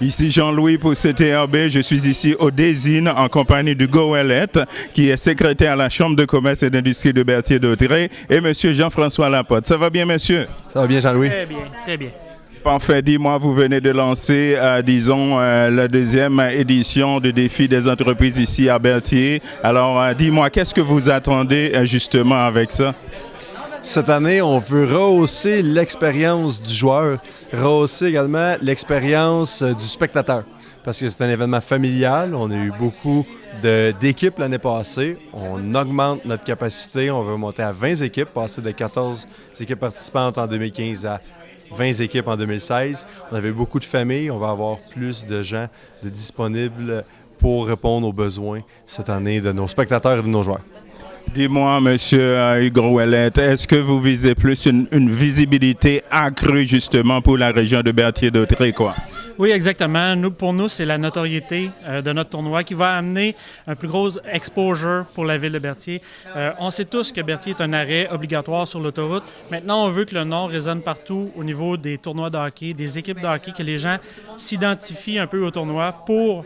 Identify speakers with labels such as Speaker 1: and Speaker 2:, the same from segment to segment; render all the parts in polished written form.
Speaker 1: Ici Jean-Louis pour CTRB. Je suis ici au Désine en compagnie de Goëlette, qui est secrétaire à la Chambre de commerce et d'industrie de Berthier-d'Autrey, et monsieur Jean-François Laporte. Ça va bien, monsieur?
Speaker 2: Ça va bien, Jean-Louis?
Speaker 3: Très bien, très bien.
Speaker 1: Parfait. Dis-moi, vous venez de lancer, la deuxième édition du défi des entreprises ici à Berthier. Alors, dis-moi, qu'est-ce que vous attendez justement avec ça?
Speaker 2: Cette année, on veut rehausser l'expérience du joueur, rehausser également l'expérience du spectateur. Parce que c'est un événement familial, on a eu beaucoup d'équipes l'année passée, on augmente notre capacité, on veut monter à 20 équipes, passer de 14 équipes participantes en 2015 à 20 équipes en 2016. On avait beaucoup de familles, on va avoir plus de gens disponibles pour répondre aux besoins cette année de nos spectateurs et de nos joueurs.
Speaker 1: Dis-moi, monsieur Hugues Ouellette, est-ce que vous visez plus une visibilité accrue justement pour la région de Berthier-d'Autrey, quoi?
Speaker 3: Oui, exactement. Pour nous, c'est la notoriété de notre tournoi qui va amener un plus gros exposure pour la ville de Berthier. On sait tous que Berthier est un arrêt obligatoire sur l'autoroute. Maintenant, on veut que le nom résonne partout au niveau des tournois de hockey, des équipes de hockey, que les gens s'identifient un peu au tournoi pour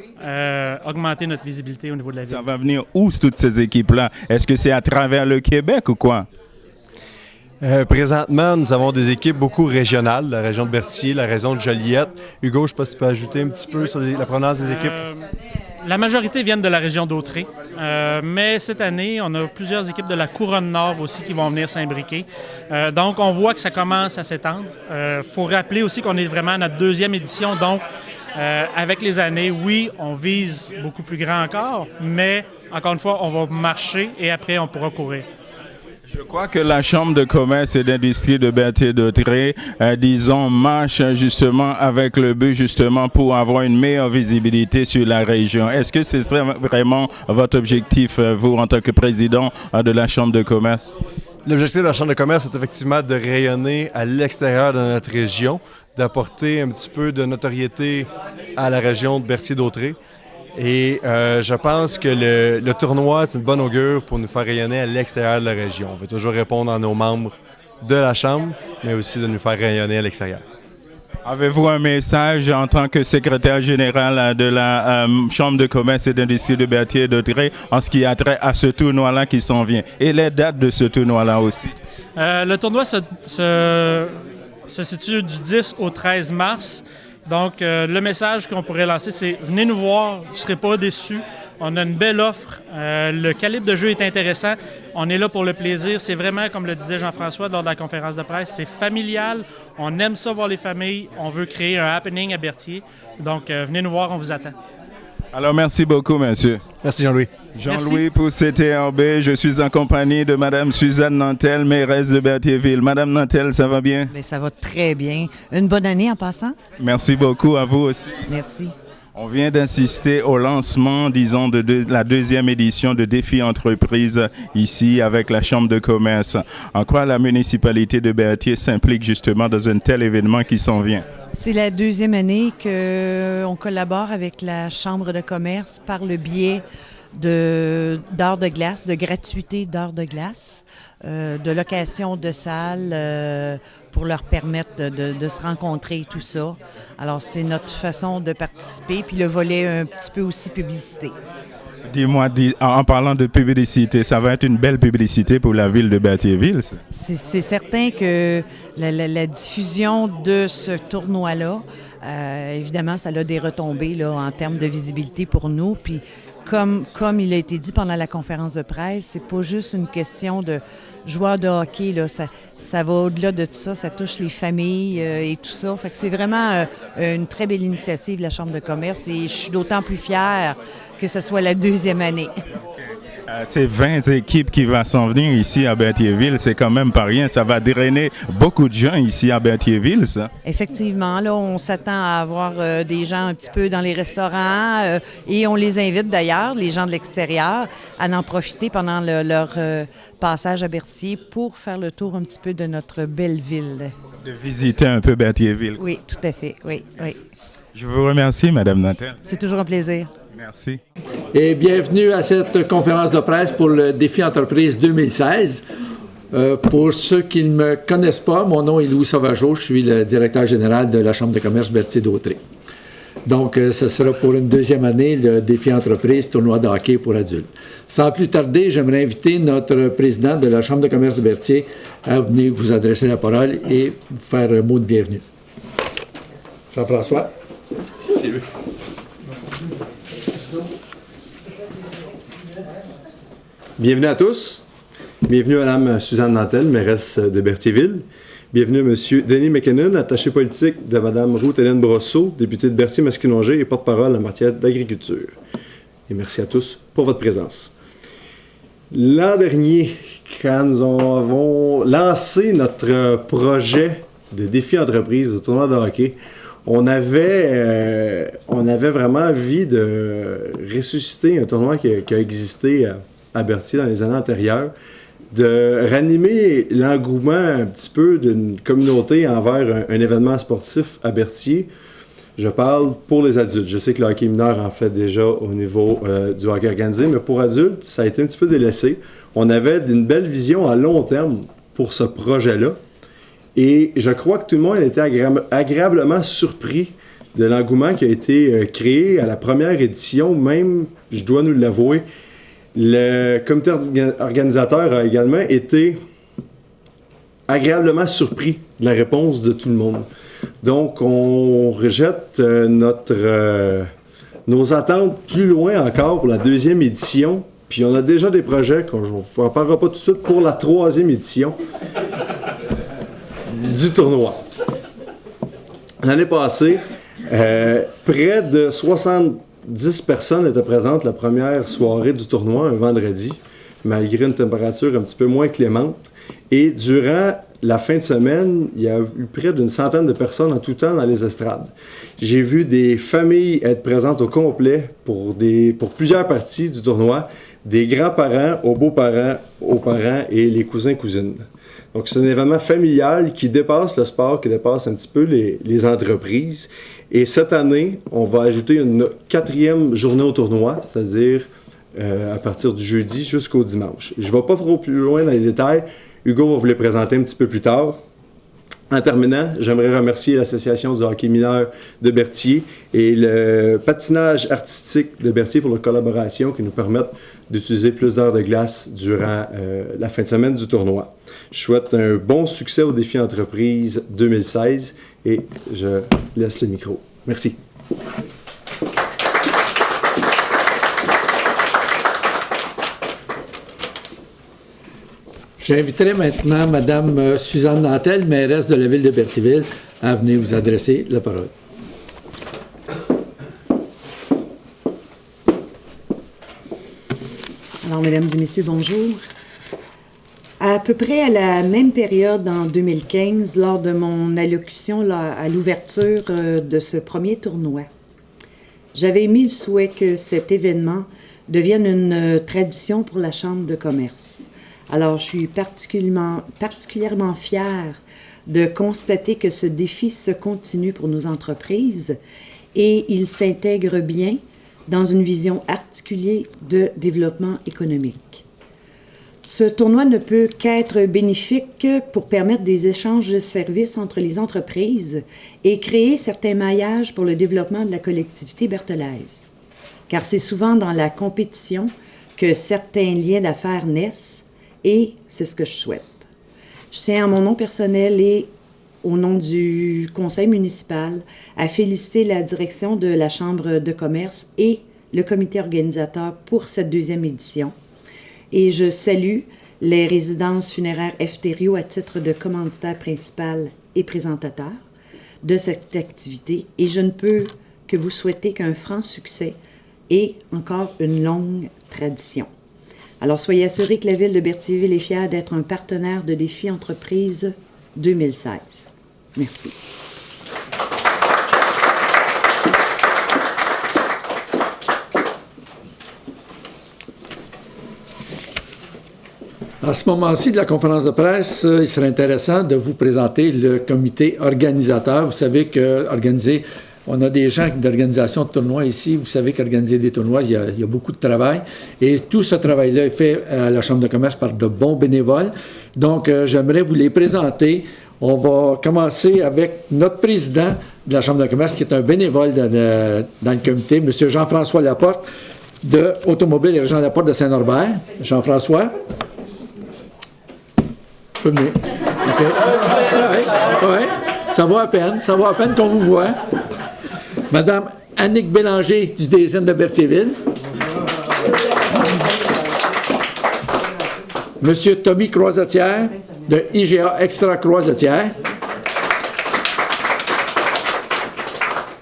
Speaker 3: augmenter notre visibilité au niveau de la ville.
Speaker 1: Ça va venir où, toutes ces équipes-là? Est-ce que c'est à travers le Québec ou quoi?
Speaker 2: Présentement, nous avons des équipes beaucoup régionales, la région de Berthier, la région de Joliette. Hugo, je ne sais pas si tu peux ajouter un petit peu sur la provenance des équipes.
Speaker 3: La majorité viennent de la région d'Autrey, mais cette année, on a plusieurs équipes de la Couronne Nord aussi qui vont venir s'imbriquer. Donc, on voit que ça commence à s'étendre. Faut rappeler aussi qu'on est vraiment à notre deuxième édition, donc avec les années, oui, on vise beaucoup plus grand encore, mais encore une fois, on va marcher et après, on pourra courir.
Speaker 1: Je crois que la Chambre de commerce et d'industrie de Berthier-d'Autrey, marche justement avec le but justement pour avoir une meilleure visibilité sur la région. Est-ce que ce serait vraiment votre objectif, vous, en tant que président de la Chambre de commerce?
Speaker 2: L'objectif de la Chambre de commerce est effectivement de rayonner à l'extérieur de notre région, d'apporter un petit peu de notoriété à la région de Berthier-d'Autrey. Et je pense que le tournoi, c'est une bonne augure pour nous faire rayonner à l'extérieur de la région. On veut toujours répondre à nos membres de la Chambre, mais aussi de nous faire rayonner à l'extérieur.
Speaker 1: Avez-vous un message en tant que secrétaire général de la Chambre de commerce et d'industrie de Berthier-d'Autrey en ce qui a trait à ce tournoi-là qui s'en vient et les dates de ce tournoi-là aussi?
Speaker 3: Le tournoi se situe du 10 au 13 mars. Donc, le message qu'on pourrait lancer, c'est « Venez nous voir, vous ne serez pas déçus. On a une belle offre. Le calibre de jeu est intéressant. On est là pour le plaisir. C'est vraiment, comme le disait Jean-François lors de la conférence de presse, c'est familial. On aime ça voir les familles. On veut créer un happening à Berthier. Donc, venez nous voir, on vous attend. »
Speaker 1: Alors, merci beaucoup, monsieur.
Speaker 2: Merci, Jean-Louis.
Speaker 1: Jean-Louis pour CTRB. Je suis en compagnie de Mme Suzanne Nantel, mairesse de Berthierville. Madame Nantel, ça va bien?
Speaker 4: Bien, ça va très bien. Une bonne année en passant.
Speaker 1: Merci beaucoup à vous aussi.
Speaker 4: Merci.
Speaker 1: On vient d'assister au lancement, disons, de la deuxième édition de Défi Entreprise ici avec la Chambre de commerce. En quoi la municipalité de Berthier s'implique justement dans un tel événement qui s'en vient?
Speaker 4: C'est la deuxième année qu'on collabore avec la Chambre de commerce par le biais d'heures de glace, de gratuité d'heures de glace, de location de salles pour leur permettre de se rencontrer et tout ça. Alors, c'est notre façon de participer, puis le volet un petit peu aussi publicité.
Speaker 1: Dis-moi, en parlant de publicité, ça va être une belle publicité pour la ville de Berthierville, ça? C'est
Speaker 4: certain que la diffusion de ce tournoi-là, évidemment, ça a des retombées là, en termes de visibilité pour nous. Puis, comme il a été dit pendant la conférence de presse, c'est pas juste une question de joueurs de hockey, là, ça va au-delà de tout ça, ça touche les familles et tout ça. Fait que c'est vraiment une très belle initiative de la Chambre de commerce et je suis d'autant plus fière que ce soit la deuxième année.
Speaker 1: C'est 20 équipes qui vont s'en venir ici à Berthierville, c'est quand même pas rien. Ça va drainer beaucoup de gens ici à Berthierville, ça.
Speaker 4: Effectivement, là, on s'attend à avoir des gens un petit peu dans les restaurants et on les invite d'ailleurs, les gens de l'extérieur, à en profiter pendant leur passage à Berthier pour faire le tour un petit peu de notre belle ville.
Speaker 1: De visiter un peu Berthierville.
Speaker 4: Oui, tout à fait, oui.
Speaker 1: Je vous remercie, Mme Nantel.
Speaker 4: C'est toujours un plaisir.
Speaker 1: Merci.
Speaker 5: Et bienvenue à cette conférence de presse pour le Défi Entreprise 2016. Pour ceux qui ne me connaissent pas, mon nom est Louis Sauvageau, je suis le directeur général de la Chambre de commerce Berthier-d'Autrey. Donc, ce sera pour une deuxième année le défi entreprise tournoi de hockey pour adultes. Sans plus tarder, j'aimerais inviter notre président de la Chambre de commerce de Berthier à venir vous adresser la parole et vous faire un mot de bienvenue. Jean-François.
Speaker 2: Merci. Bienvenue à tous. Bienvenue à Mme Suzanne Nantel, mairesse de Berthierville. Bienvenue à M. Denis McKinnon, attaché politique de Mme Ruth-Hélène Brosseau, députée de Berthier-Masquinongé et porte-parole en matière d'agriculture. Et merci à tous pour votre présence. L'an dernier, quand nous avons lancé notre projet de défi entreprise au tournoi de hockey, on avait vraiment envie de ressusciter un tournoi qui a existé à Berthier dans les années antérieures, de ranimer l'engouement un petit peu d'une communauté envers un événement sportif à Berthier. Je parle pour les adultes. Je sais que le hockey mineur en fait déjà au niveau du hockey organisé, mais pour adultes, ça a été un petit peu délaissé. On avait une belle vision à long terme pour ce projet-là. Et je crois que tout le monde a été agréablement surpris de l'engouement qui a été créé à la première édition, même, je dois nous l'avouer. Le comité organisateur a également été agréablement surpris de la réponse de tout le monde. Donc, on rejette nos attentes plus loin encore pour la deuxième édition. Puis, on a déjà des projets qu'on ne parlera pas tout de suite pour la troisième édition du tournoi. L'année passée, près de 70 personnes étaient présentes la première soirée du tournoi, un vendredi, malgré une température un petit peu moins clémente. Et durant la fin de semaine, il y a eu près d'une centaine de personnes en tout temps dans les estrades. J'ai vu des familles être présentes au complet pour plusieurs parties du tournoi, des grands-parents aux beaux-parents, aux parents et les cousins-cousines. Donc, c'est un événement familial qui dépasse le sport, qui dépasse un petit peu les entreprises. Et cette année, on va ajouter une 4e journée au tournoi, c'est-à-dire à partir du jeudi jusqu'au dimanche. Je ne vais pas trop plus loin dans les détails. Hugo va vous les présenter un petit peu plus tard. En terminant, j'aimerais remercier l'Association du hockey mineur de Berthier et le patinage artistique de Berthier pour leur collaboration qui nous permettent d'utiliser plus d'heures de glace durant la fin de semaine du tournoi. Je souhaite un bon succès au défi entreprise 2016 et je laisse le micro. Merci.
Speaker 5: J'inviterai maintenant Mme Suzanne Nantel, mairesse de la ville de Berthierville, à venir vous adresser la parole.
Speaker 4: Alors, mesdames et messieurs, bonjour. À peu près à la même période, en 2015, lors de mon allocution à l'ouverture de ce premier tournoi, j'avais émis le souhait que cet événement devienne une tradition pour la Chambre de commerce. Alors, je suis particulièrement fière de constater que ce défi se continue pour nos entreprises et il s'intègre bien dans une vision articulée de développement économique. Ce tournoi ne peut qu'être bénéfique pour permettre des échanges de services entre les entreprises et créer certains maillages pour le développement de la collectivité berthelaise. Car c'est souvent dans la compétition que certains liens d'affaires naissent. Et c'est ce que je souhaite. Je tiens, à mon nom personnel et au nom du conseil municipal, à féliciter la direction de la Chambre de commerce et le comité organisateur pour cette deuxième édition. Et je salue les résidences funéraires F-Thériault à titre de commanditaire principal et présentateur de cette activité. Et je ne peux que vous souhaiter qu'un franc succès et encore une longue tradition. Alors, soyez assurés que la Ville de Berthierville est fière d'être un partenaire de Défi Entreprise 2016. Merci.
Speaker 5: À ce moment-ci de la conférence de presse, il serait intéressant de vous présenter le comité organisateur. Vous savez qu'organiser, on a des gens d'organisation de tournois ici. Vous savez qu'organiser des tournois, il y a beaucoup de travail. Et tout ce travail-là est fait à la Chambre de commerce par de bons bénévoles. Donc, j'aimerais vous les présenter. On va commencer avec notre président, de la Chambre de commerce, qui est un bénévole dans le comité, M. Jean-François Laporte, de Automobile et Région Laporte de Saint-Norbert. Jean-François. Tu peux venir. OK. Ouais. Ça va à peine qu'on vous voit. Madame Annick Bélanger du DSN de Berthierville. Monsieur Tommy Croisetière de IGA Extra Croisetière.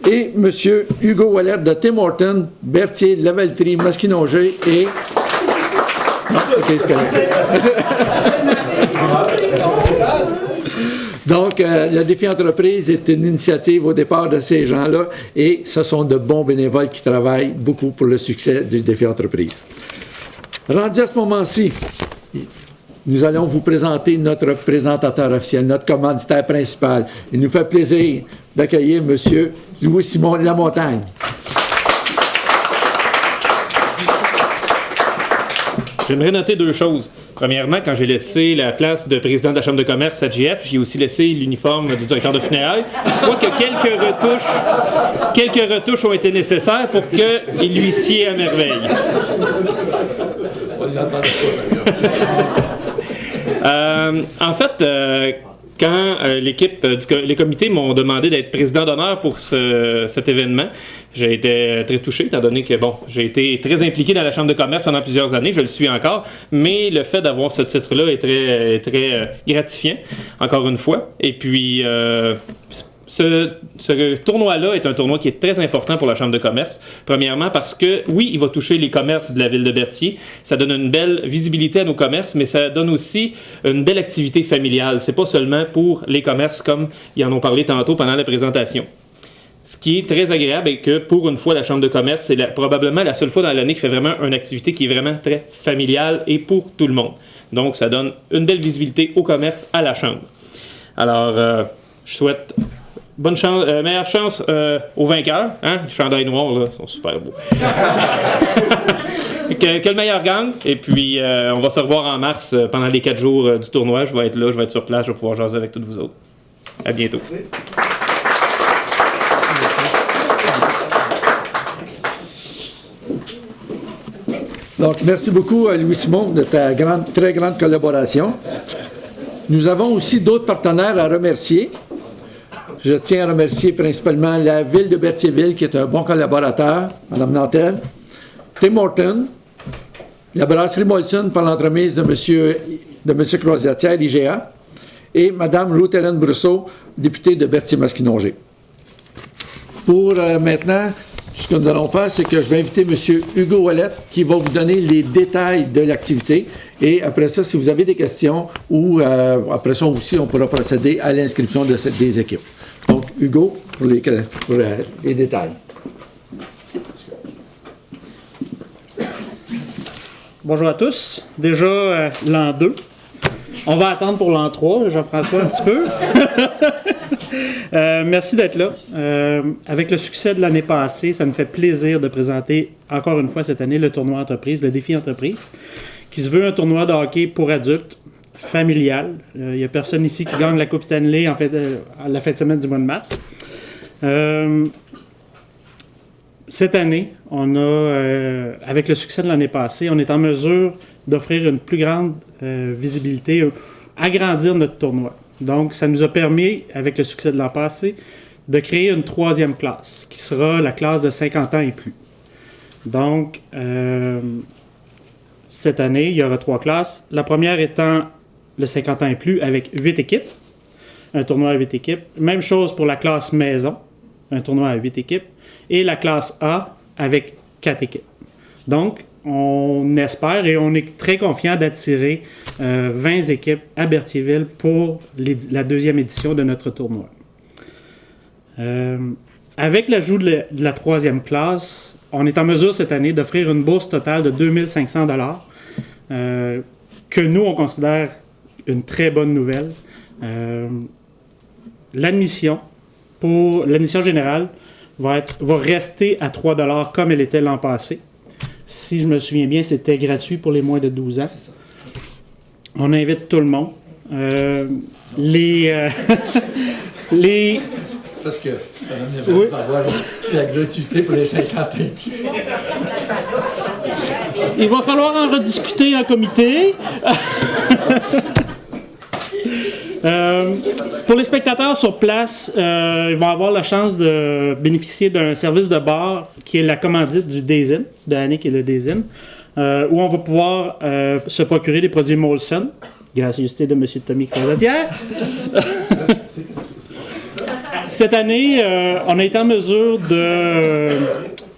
Speaker 5: Et monsieur Hugo Ouellette de Tim Hortons, Berthier, Lavaltrie, Masquinongé et... Non, OK, c'est correct. Donc, le défi entreprise est une initiative au départ de ces gens-là et ce sont de bons bénévoles qui travaillent beaucoup pour le succès du défi entreprise. Rendu à ce moment-ci, nous allons vous présenter notre présentateur officiel, notre commanditaire principal. Il nous fait plaisir d'accueillir M. Louis-Simon Lamontagne.
Speaker 6: J'aimerais noter deux choses. Premièrement, quand j'ai laissé la place de président de la Chambre de commerce à GF, j'ai aussi laissé l'uniforme du directeur de funérailles. Quoique quelques retouches ont été nécessaires pour qu'il lui sied à merveille. En fait, quand les comités m'ont demandé d'être président d'honneur pour cet événement, j'ai été très touché, étant donné que, bon, j'ai été très impliqué dans la Chambre de commerce pendant plusieurs années, je le suis encore, mais le fait d'avoir ce titre-là est très gratifiant, encore une fois. Et puis, ce tournoi-là est un tournoi qui est très important pour la Chambre de commerce. Premièrement parce que, oui, il va toucher les commerces de la ville de Berthier. Ça donne une belle visibilité à nos commerces, mais ça donne aussi une belle activité familiale. C'est pas seulement pour les commerces comme ils en ont parlé tantôt pendant la présentation. Ce qui est très agréable est que, pour une fois, la Chambre de commerce, c'est probablement la seule fois dans l'année qui fait vraiment une activité qui est vraiment très familiale et pour tout le monde. Donc, ça donne une belle visibilité au commerce, à la Chambre. Alors, je souhaite bonne chance, meilleure chance aux vainqueurs. Hein? Les chandails noirs, là, sont super beaux. que le meilleur gagne. Et puis, on va se revoir en mars pendant les 4 jours du tournoi. Je vais être là, je vais être sur place, je vais pouvoir jaser avec tous vous autres. À bientôt.
Speaker 5: Donc, merci beaucoup, Louis-Simon, de ta très grande collaboration. Nous avons aussi d'autres partenaires à remercier. Je tiens à remercier principalement la ville de Berthierville, qui est un bon collaborateur, Mme Nantel, Tim Hortons, la brasserie Molson par l'entremise de M. Croisetière, IGA, et Mme Ruth-Hélène Brousseau, députée de Berthier-Masquinongé. Pour maintenant, ce que nous allons faire, c'est que je vais inviter M. Hugo Ouellette qui va vous donner les détails de l'activité. Et après ça, si vous avez des questions, ou après ça aussi, on pourra procéder à l'inscription des équipes. Donc, Hugo, pour les détails.
Speaker 3: Bonjour à tous. Déjà, l'an 2. On va attendre pour l'an 3, Jean-François, un petit peu. Merci d'être là. Avec le succès de l'année passée, ça me fait plaisir de présenter encore une fois cette année le tournoi entreprise, le défi entreprise, qui se veut un tournoi de hockey pour adultes, familial. Il n'y a personne ici qui gagne la Coupe Stanley en fait, à la fin de semaine du mois de mars. Cette année, on a, avec le succès de l'année passée, on est en mesure d'offrir une plus grande visibilité, agrandir notre tournoi. Donc, ça nous a permis, avec le succès de l'an passé, de créer une 3e classe, qui sera la classe de 50 ans et plus. Donc, cette année, il y aura 3 classes. La première étant le 50 ans et plus, avec 8 équipes. Un tournoi à 8 équipes. Même chose pour la classe maison, un tournoi à 8 équipes. Et la classe A, avec 4 équipes. Donc, on espère et on est très confiant d'attirer 20 équipes à Berthierville pour la 2e édition de notre tournoi. Avec l'ajout de la 3e classe, on est en mesure cette année d'offrir une bourse totale de 2500 $, que nous, on considère une très bonne nouvelle. L'admission générale va rester à 3 $ comme elle était l'an passé. Si je me souviens bien, c'était gratuit pour les moins de 12 ans. On invite tout le monde.
Speaker 5: parce que Mme Nevers va avoir la gratuité pour les 50 ans.
Speaker 3: Il va falloir en rediscuter en comité. Pour les spectateurs sur place, ils vont avoir la chance de bénéficier d'un service de bar qui est la commandite du Daisen, de Annick et le Daisen, où on va pouvoir se procurer des produits Molson, gracieuseté de M. Tommy Crozatière. Cette année, on a été en mesure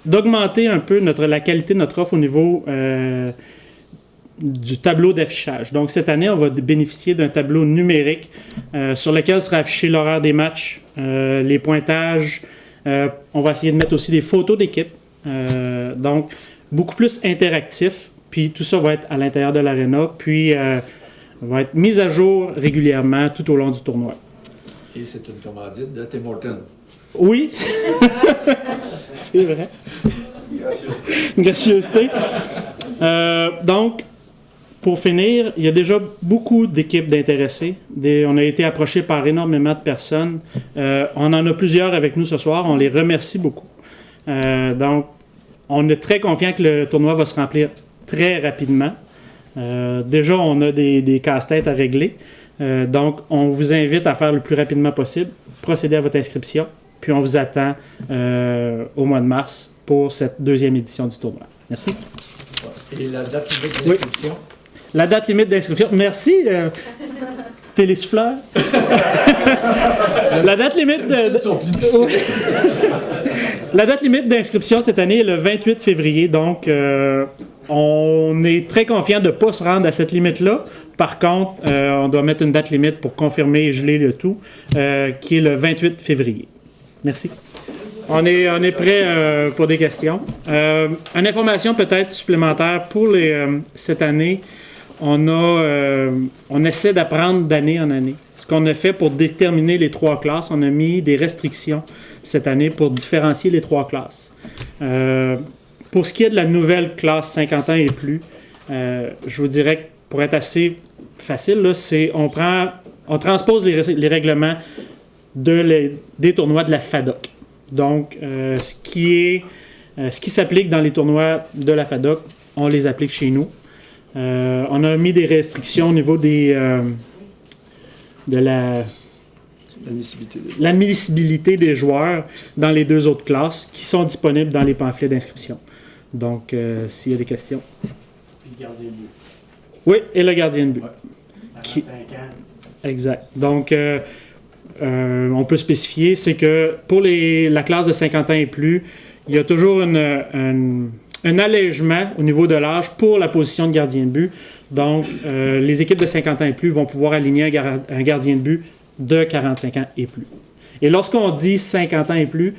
Speaker 3: d'augmenter un peu la qualité de notre offre au niveau du tableau d'affichage. Donc, cette année, on va bénéficier d'un tableau numérique sur lequel sera affiché l'horaire des matchs, les pointages. On va essayer de mettre aussi des photos d'équipe. Donc, beaucoup plus interactif. Puis, tout ça va être à l'intérieur de l'aréna. Puis, va être mis à jour régulièrement tout au long du tournoi.
Speaker 5: Et c'est une commandite de Tim Hortons.
Speaker 3: Oui, c'est vrai. Une gracieuseté. Donc, pour finir, il y a déjà beaucoup d'équipes d'intéressés. On a été approchés par énormément de personnes. On en a plusieurs avec nous ce soir. On les remercie beaucoup. Donc, on est très confiant que le tournoi va se remplir très rapidement. Déjà, on a des casse-têtes à régler. Donc, on vous invite à faire le plus rapidement possible. Procédez à votre inscription. Puis, on vous attend au mois de mars pour cette deuxième édition du tournoi. Merci.
Speaker 5: Et la date limite d'inscription?
Speaker 3: Oui. La date limite d'inscription. Merci, télésouffleur. La date limite La date limite d'inscription cette année est le 28 février. Donc, on est très confiant de ne pas se rendre à cette limite-là. Par contre, on doit mettre une date limite pour confirmer et geler le tout, qui est le 28 février. Merci. On est prêt pour des questions. Une information peut-être supplémentaire pour cette année. On essaie d'apprendre d'année en année. Ce qu'on a fait pour déterminer les trois classes, on a mis des restrictions cette année pour différencier les trois classes. Pour ce qui est de la nouvelle classe 50 ans et plus, je vous dirais que pour être assez facile, là, on transpose les règlements des tournois de la FADOC. Donc, ce qui s'applique dans les tournois de la FADOC, on les applique chez nous. On a mis des restrictions au niveau de l'admissibilité des joueurs dans les deux autres classes qui sont disponibles dans les pamphlets d'inscription. Donc, s'il y a des questions.
Speaker 7: Puis le gardien de but.
Speaker 3: Oui, et le gardien de but.
Speaker 7: Ouais. À 25 ans.
Speaker 3: Exact. Donc, on peut spécifier, c'est que pour la classe de 50 ans et plus, il y a toujours un allègement au niveau de l'âge pour la position de gardien de but. Donc, les équipes de 50 ans et plus vont pouvoir aligner un gardien de but de 45 ans et plus. Et lorsqu'on dit 50 ans et plus,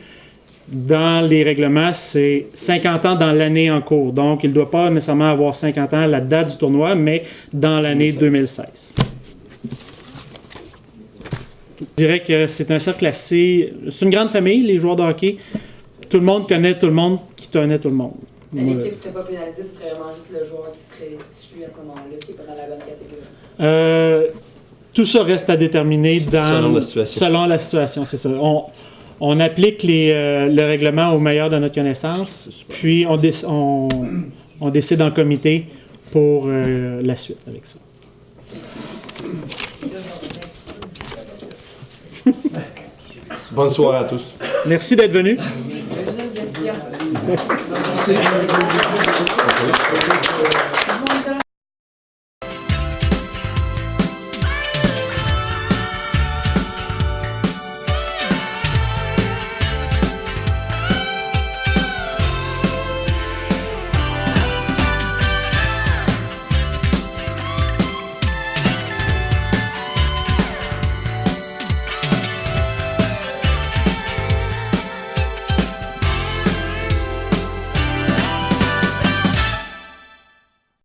Speaker 3: dans les règlements, c'est 50 ans dans l'année en cours. Donc, il ne doit pas nécessairement avoir 50 ans à la date du tournoi, mais dans l'année 2016. Je dirais que c'est un cercle assez... C'est une grande famille, les joueurs de hockey. Tout le monde connaît tout le monde qui connaît tout le monde.
Speaker 8: L'équipe ne serait pas pénalisée, ce serait vraiment juste le joueur qui serait exclu à ce moment-là, qui n'est pas dans la bonne catégorie.
Speaker 3: Tout ça reste à déterminer selon la situation. C'est ça. On applique le règlement au meilleur de notre connaissance, puis on décide en comité pour la suite avec ça.
Speaker 2: Bonne soirée à tous.
Speaker 3: Merci d'être venus.
Speaker 8: Juste une question.